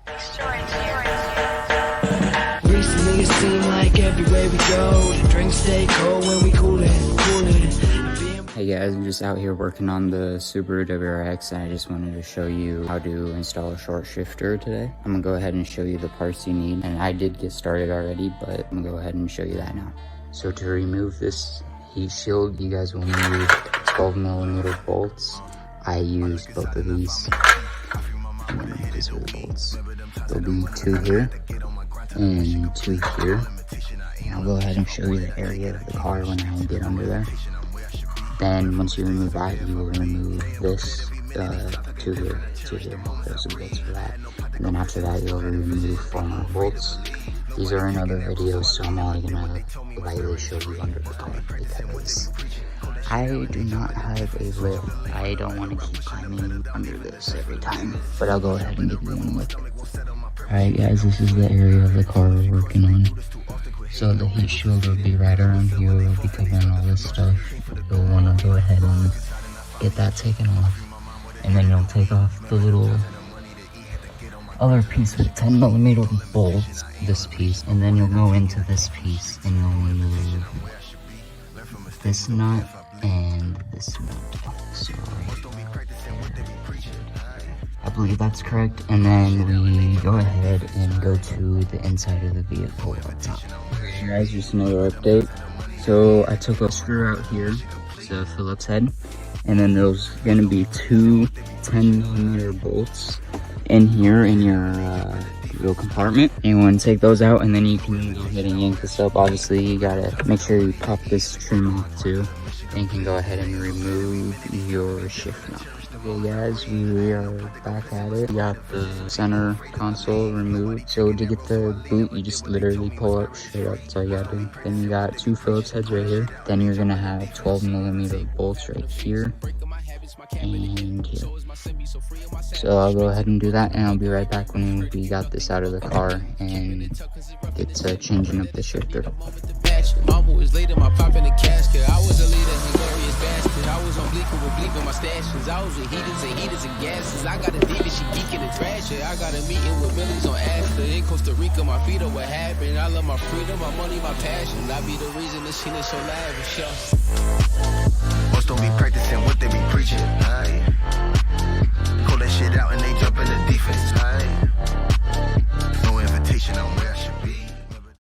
Recently it seemed like everywhere we go, the drinks stay cold when we coolin'. Hey guys, I'm just out here working on the Subaru WRX, and I just wanted to show you how to install a short shifter today. I'm gonna go ahead and show you the parts you need, and I did get started already, but I'm gonna go ahead and show you that now. So to remove this heat shield, you guys will need 12mm bolts. I used both of these. And these are the bolts. There'll be 2 here and 2 here. And I'll go ahead and show you the area of the car when I get under there. Then once you remove that, you will remove this 2 here, 2 here. Those are bolts for that. And then after that, you'll remove 4 more bolts. These are in other videos, so I'm only gonna lightly show you under the car because I do not have a lift. I don't want to keep climbing under this every time, but I'll go ahead and give you one look. Alright guys, this is the area of the car we're working on. So the heat shield will be right around here. We'll be covering all this stuff. You'll want to go ahead and get that taken off. And then you'll take off the little other piece with 10mm bolts, this piece. And then you'll go into this piece and you'll remove this nut and this nut. So I believe that's correct. And then we go ahead and go to the inside of the vehicle at the top. Hey guys, just another update. So I took a screw out here, it's a Phillips head, and then there's gonna be 2 10mm bolts in here in your little compartment. And you want to take those out, and then you can go ahead and yank this up. Obviously you gotta make sure you pop this trim off too. Then you can go ahead and remove your shift knob. Okay guys, we are back at it. We got the center console removed. So to get the boot, you just literally pull it straight up. That's all you gotta do. Then you got 2 Phillips heads right here. Then you're gonna have 12mm bolts right here and here. So I'll go ahead and do that, and I'll be right back when we got this out of the car and get to changing up the shifter. Mama was late in my pop in the casket. I was a leader and glorious bastard. I was on bleaker with bleep in my stashes. I was with heaters and gases. I got a diva, she geeking and trashing. I got a meeting with millies on Astor. In Costa Rica, my feet are what happened. I love my freedom, my money, my passion. I be the reason this shit is so lavish, yo. Most don't be practicing what they be preaching.